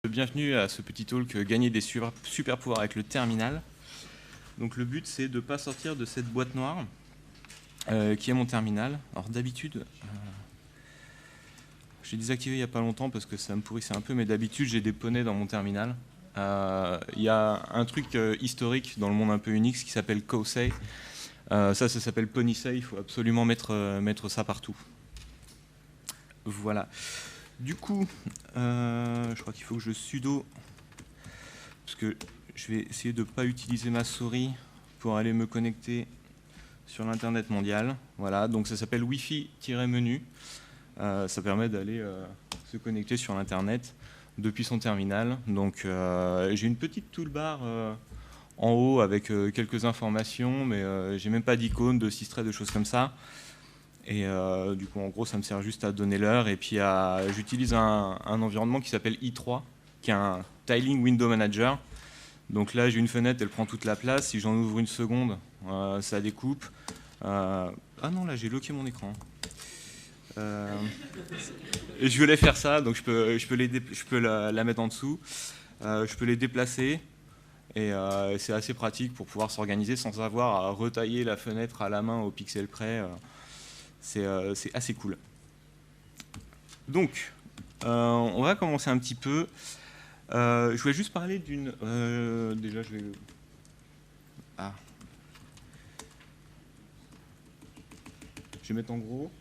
Bienvenue à ce petit talk gagner des super pouvoirs avec le terminal. Donc le but c'est de ne pas sortir de cette boîte noire qui est mon terminal. Alors d'habitude, j'ai désactivé il n'y a pas longtemps parce que ça me pourrissait un peu, mais d'habitude j'ai des poneys dans mon terminal. Il y a un truc historique dans le monde un peu Unix qui s'appelle Cosay. Ça s'appelle Ponysay, il faut absolument mettre ça partout. Voilà. Du coup, je crois qu'il faut que je sudo, parce que je vais essayer de ne pas utiliser ma souris pour aller me connecter sur l'Internet mondial. Voilà, donc ça s'appelle Wi-Fi-menu. Ça permet d'aller se connecter sur l'Internet depuis son terminal. Donc j'ai une petite toolbar en haut avec quelques informations, mais j'ai même pas d'icône, de systrate, de choses comme ça. Et du coup, en gros, ça me sert juste à donner l'heure. Et puis, j'utilise un environnement qui s'appelle i3, qui est un Tiling Window Manager. Donc là, j'ai une fenêtre, elle prend toute la place. Si j'en ouvre une seconde, ça découpe. Ah non, là, j'ai locké mon écran. Et je voulais faire ça, donc je peux la mettre en dessous. Je peux les déplacer. Et c'est assez pratique pour pouvoir s'organiser sans avoir à retailler la fenêtre à la main au pixel près. C'est assez cool. Donc, on va commencer un petit peu. Je voulais juste parler d'une... déjà, je vais... Ah. Je vais mettre en gros.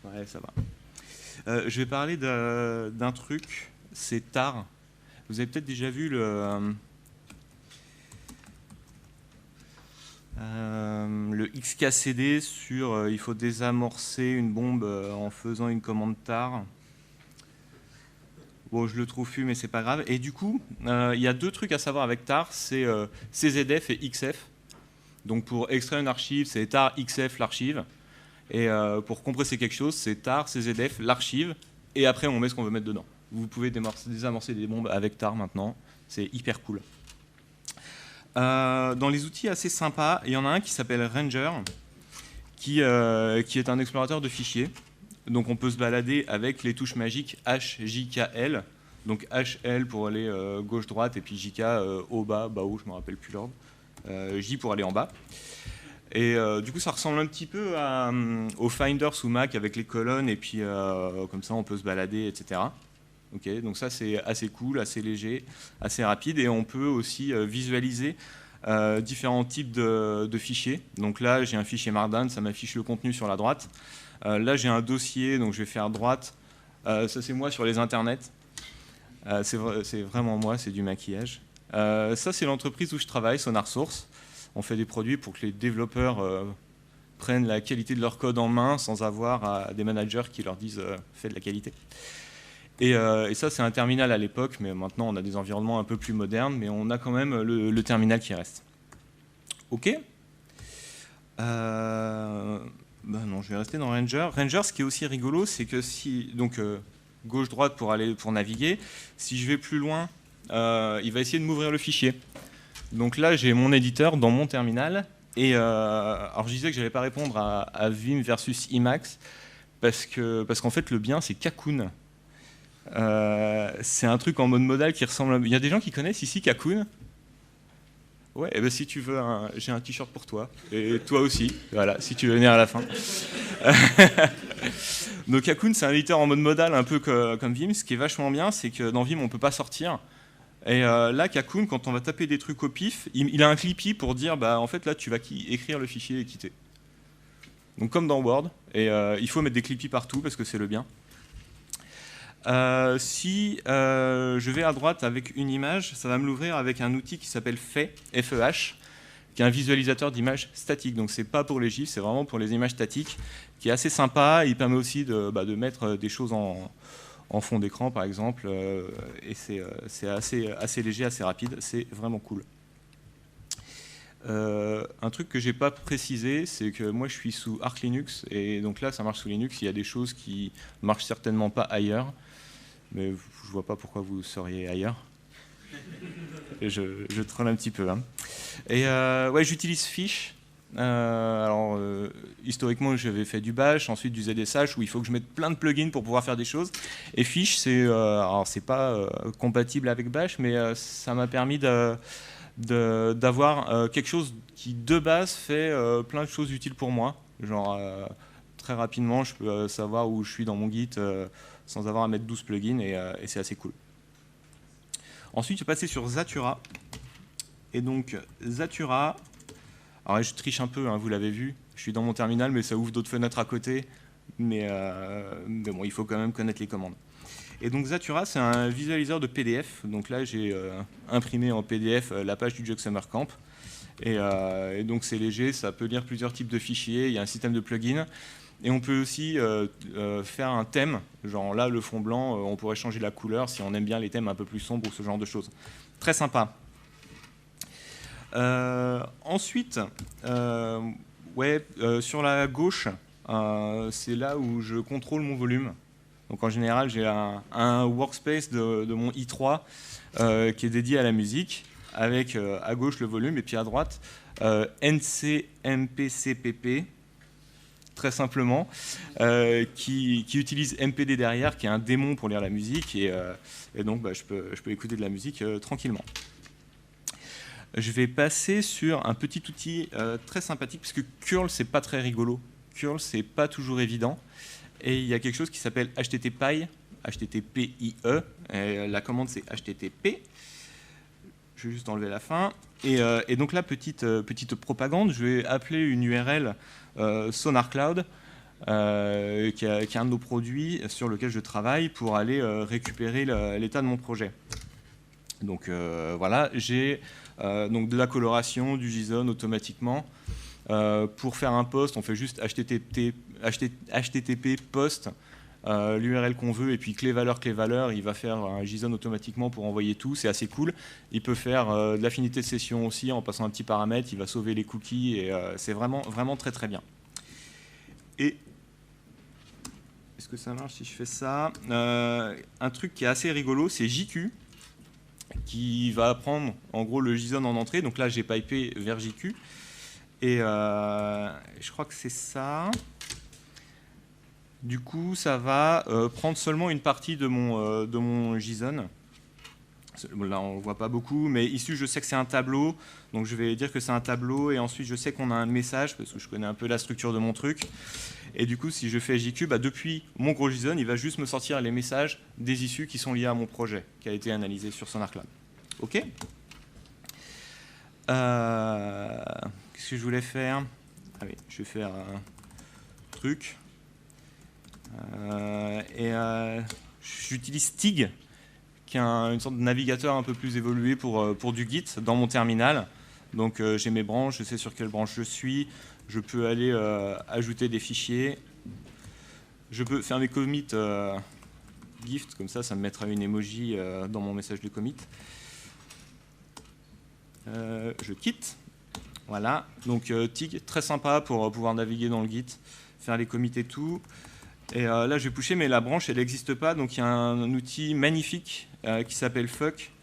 Ouais, ça va. Je vais parler d'un truc, c'est tar. Vous avez peut-être déjà vu le XKCD sur il faut désamorcer une bombe en faisant une commande tar. Bon, je le trouve mais c'est pas grave. Et du coup, il y a deux trucs à savoir avec tar, c'est CZF et XF. Donc pour extraire une archive, c'est tar XF l'archive. Et pour compresser quelque chose, c'est tar CZF l'archive. Et après, on met ce qu'on veut mettre dedans. Vous pouvez désamorcer des bombes avec tar maintenant. C'est hyper cool. Dans les outils assez sympas, il y en a un qui s'appelle Ranger, qui est un explorateur de fichiers. Donc on peut se balader avec les touches magiques HJKL. Donc HL pour aller gauche-droite et puis JK haut, bas, haut, je ne me rappelle plus l'ordre. J pour aller en bas. Et du coup ça ressemble un petit peu au Finder sous Mac avec les colonnes et puis comme ça on peut se balader, etc. Okay, donc ça c'est assez cool, assez léger, assez rapide et on peut aussi visualiser différents types de fichiers. Donc là j'ai un fichier Markdown, ça m'affiche le contenu sur la droite. Là j'ai un dossier, donc je vais faire droite. Ça c'est moi sur les internets. C'est vraiment moi, c'est du maquillage. Ça c'est l'entreprise où je travaille, SonarSource. On fait des produits pour que les développeurs prennent la qualité de leur code en main sans avoir des managers qui leur disent fais de la qualité. Et ça, c'est un terminal à l'époque, mais maintenant, on a des environnements un peu plus modernes, mais on a quand même le terminal qui reste. OK. Non, je vais rester dans Ranger. Ranger, ce qui est aussi rigolo, c'est que si... Donc, gauche-droite pour naviguer. Si je vais plus loin, il va essayer de m'ouvrir le fichier. Donc là, j'ai mon éditeur dans mon terminal. Et alors, je disais que je n'allais pas répondre à Vim versus Emacs, parce qu'en fait, le bien, c'est Kakoun. C'est un truc en mode modal qui ressemble à... Il y a des gens qui connaissent ici Kakoun? Ouais, et ben si tu veux, j'ai un t-shirt pour toi. Et toi aussi, voilà, si tu veux venir à la fin. Donc Kakoun, c'est un éditeur en mode modal un peu comme Vim. Ce qui est vachement bien, c'est que dans Vim, on ne peut pas sortir. Et là, Kakoun, quand on va taper des trucs au pif, il a un clippy pour dire, bah, en fait, là, tu vas écrire le fichier et quitter. Donc comme dans Word. Et il faut mettre des clippy partout parce que c'est le bien. Si je vais à droite avec une image, ça va me l'ouvrir avec un outil qui s'appelle FEH, qui est un visualisateur d'images statiques. Donc c'est pas pour les GIFs, c'est vraiment pour les images statiques, qui est assez sympa. Il permet aussi de mettre des choses en fond d'écran, par exemple, et c'est assez léger, assez rapide. C'est vraiment cool. Un truc que j'ai pas précisé, c'est que moi je suis sous Arch Linux, et donc là ça marche sous Linux. Il y a des choses qui marchent certainement pas ailleurs. Mais je vois pas pourquoi vous seriez ailleurs. Et je troll un petit peu. Hein. Et ouais, j'utilise Fish. Historiquement, j'avais fait du Bash, ensuite du ZSH, où il faut que je mette plein de plugins pour pouvoir faire des choses. Et Fish, c'est pas compatible avec Bash, mais ça m'a permis d'avoir quelque chose qui, de base, fait plein de choses utiles pour moi. Genre, très rapidement, je peux savoir où je suis dans mon Git sans avoir à mettre 12 plugins, et c'est assez cool. Ensuite, je vais passer sur Zatura. Et donc, Zatura... Alors, je triche un peu, hein, vous l'avez vu. Je suis dans mon terminal, mais ça ouvre d'autres fenêtres à côté. Mais bon, il faut quand même connaître les commandes. Et donc, Zatura, c'est un visualiseur de PDF. Donc là, j'ai imprimé en PDF la page du Jug Summer Camp. Et donc, c'est léger, ça peut lire plusieurs types de fichiers. Il y a un système de plugins. Et on peut aussi faire un thème. Genre là, le fond blanc, on pourrait changer la couleur si on aime bien les thèmes un peu plus sombres ou ce genre de choses. Très sympa. Ensuite, sur la gauche, c'est là où je contrôle mon volume. Donc en général, j'ai un workspace de mon i3 qui est dédié à la musique, avec à gauche le volume et puis à droite NCMPCPP, très simplement, qui utilise MPD derrière, qui est un démon pour lire la musique, et donc je peux écouter de la musique tranquillement. Je vais passer sur un petit outil très sympathique, parce que curl, c'est pas très rigolo. Curl, c'est pas toujours évident. Et il y a quelque chose qui s'appelle HTTPie, HTTPIE. Et la commande, c'est HTTP. Je vais juste enlever la fin. Et donc là, petite propagande, je vais appeler une URL SonarCloud, qui est un de nos produits sur lequel je travaille, pour aller récupérer l'état de mon projet. Donc voilà, j'ai donc de la coloration, du JSON automatiquement. Pour faire un post, on fait juste HTTP post, l'URL qu'on veut, et puis clé-valeur, il va faire un JSON automatiquement pour envoyer tout, c'est assez cool. Il peut faire de l'affinité de session aussi en passant un petit paramètre, il va sauver les cookies, et c'est vraiment, vraiment très très bien. Et est-ce que ça marche si je fais ça? Un truc qui est assez rigolo, c'est JQ, qui va prendre en gros le JSON en entrée. Donc là, j'ai pipé vers JQ. Et je crois que c'est ça. Du coup, ça va prendre seulement une partie de mon JSON. Là, on ne voit pas beaucoup, mais ici, je sais que c'est un tableau. Donc, je vais dire que c'est un tableau. Et ensuite, je sais qu'on a un message, parce que je connais un peu la structure de mon truc. Et du coup, si je fais JQ, depuis mon gros JSON, il va juste me sortir les messages des issues qui sont liées à mon projet, qui a été analysé sur SonarCloud. OK. Qu'est-ce que je voulais faire? Ah oui, je vais faire un truc. J'utilise Stig, qui est une sorte de navigateur un peu plus évolué pour du Git dans mon terminal. Donc j'ai mes branches, je sais sur quelle branche je suis, je peux aller ajouter des fichiers, je peux faire mes commits gift, comme ça me mettra une emoji dans mon message de commit. Je quitte, voilà, donc Tig, très sympa pour pouvoir naviguer dans le Git, faire les commits et tout. Et là, je vais pusher, mais la branche, elle n'existe pas. Donc, il y a un outil magnifique qui s'appelle fuck.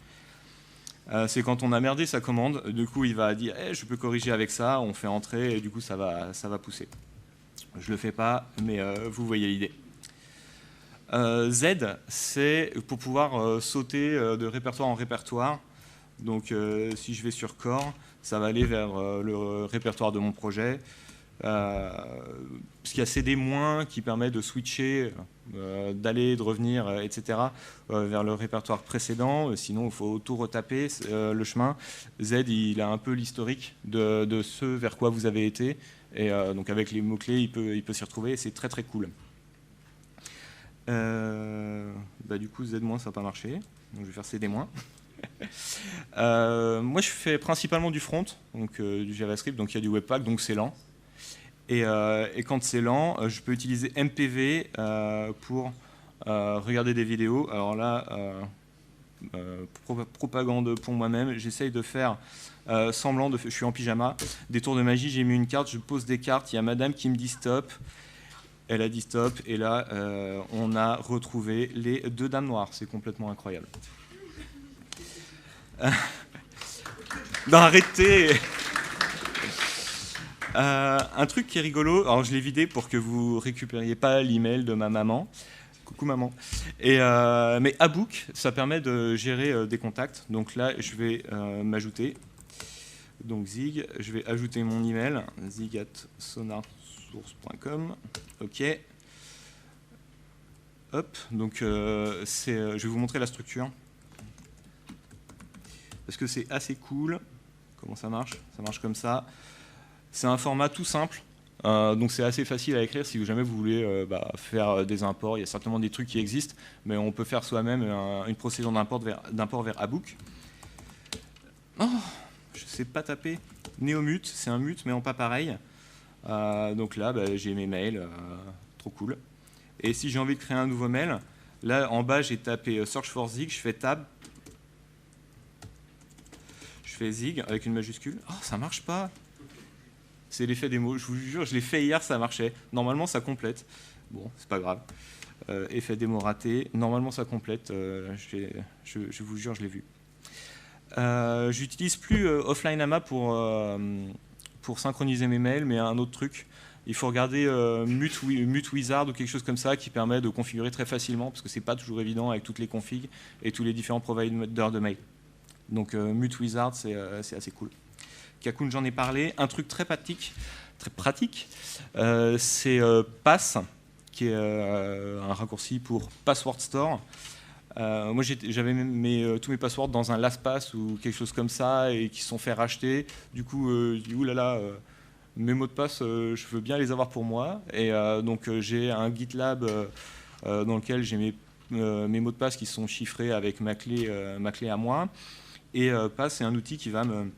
C'est quand on a merdé sa commande. Du coup, il va dire je peux corriger avec ça. On fait entrer et du coup, ça va pousser. Je ne le fais pas, mais vous voyez l'idée. Z, c'est pour pouvoir sauter de répertoire en répertoire. Donc, si je vais sur core, ça va aller vers le répertoire de mon projet. Parce qu'il y a CD- qui permet de switcher, d'aller, de revenir, etc. Vers le répertoire précédent. Sinon, il faut tout retaper le chemin. Z, il a un peu l'historique de ce vers quoi vous avez été. Et donc avec les mots-clés, il peut s'y retrouver. Et c'est très très cool. Du coup, Z- ça n'a pas marché. Donc je vais faire CD-. Moi, je fais principalement du front, donc du JavaScript. Donc il y a du Webpack, donc c'est lent. Et quand c'est lent, je peux utiliser MPV pour regarder des vidéos. Alors là, propagande pour moi-même, j'essaye de faire semblant je suis en pyjama, des tours de magie, j'ai mis une carte, je pose des cartes, il y a madame qui me dit stop, elle a dit stop, et là, on a retrouvé les 2 dames noires, c'est complètement incroyable. Non, arrêtez. Un truc qui est rigolo, alors je l'ai vidé pour que vous récupériez pas l'email de ma maman. Coucou maman. Mais Abook, ça permet de gérer des contacts. Donc là, je vais m'ajouter. Donc Zig, je vais ajouter mon email, zig@sonarsource.com. OK. Hop, donc je vais vous montrer la structure. Parce que c'est assez cool. Comment ça marche? Ça marche comme ça. C'est un format tout simple. Donc c'est assez facile à écrire si jamais vous voulez faire des imports. Il y a certainement des trucs qui existent, mais on peut faire soi-même une procédure d'import vers Abook. Oh, je ne sais pas taper. Néomute, c'est un mute, mais en pas pareil. Donc là, j'ai mes mails. Trop cool. Et si j'ai envie de créer un nouveau mail, là en bas, j'ai tapé Search for Zig, je fais Tab. Je fais Zig avec une majuscule. Oh, ça marche pas. C'est l'effet des mots. Je vous jure, je l'ai fait hier, ça marchait. Normalement, ça complète. Bon, c'est pas grave. Effet des mots raté. Normalement, ça complète. Je vous jure, je l'ai vu. J'utilise plus Offline-AMA pour synchroniser mes mails, mais un autre truc. Il faut regarder Mute Wizard ou quelque chose comme ça qui permet de configurer très facilement, parce que c'est pas toujours évident avec toutes les configs et tous les différents providers de mail. Donc Mute Wizard, c'est assez cool. Kakoun, j'en ai parlé. Un truc très pratique, c'est Pass, qui est un raccourci pour Password Store. Moi, j'avais tous mes passwords dans un LastPass ou quelque chose comme ça et qui se sont fait racheter. Du coup, je dis oulala, mes mots de passe, je veux bien les avoir pour moi. Et donc, j'ai un GitLab dans lequel j'ai mes mots de passe qui sont chiffrés avec ma clé à moi. Et Pass, c'est un outil qui va me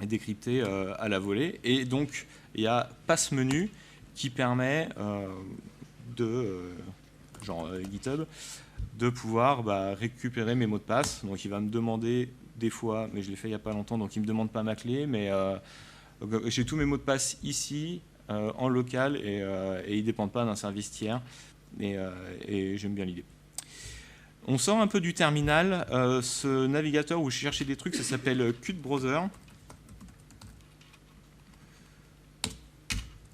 décrypter à la volée. Et donc, il y a Pass Menu qui permet GitHub, de pouvoir récupérer mes mots de passe. Donc il va me demander des fois, mais je l'ai fait il n'y a pas longtemps, donc il ne me demande pas ma clé, mais j'ai tous mes mots de passe ici, en local, et ils ne dépendent pas d'un service tiers. Et j'aime bien l'idée. On sort un peu du terminal. Ce navigateur où je cherchais des trucs, ça s'appelle Qt Browser.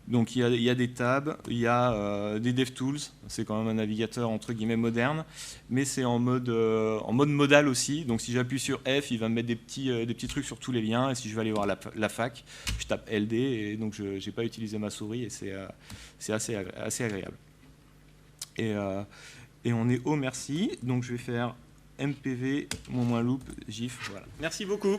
Donc il y a des tabs, il y a des DevTools, c'est quand même un navigateur entre guillemets moderne, mais c'est en mode modal aussi. Donc si j'appuie sur F, il va me mettre des petits trucs sur tous les liens. Et si je veux aller voir la fac, je tape LD et donc je n'ai pas utilisé ma souris et c'est assez agréable. Et on est au merci. Donc je vais faire MPV, mon moins loop, GIF. Voilà. Merci beaucoup.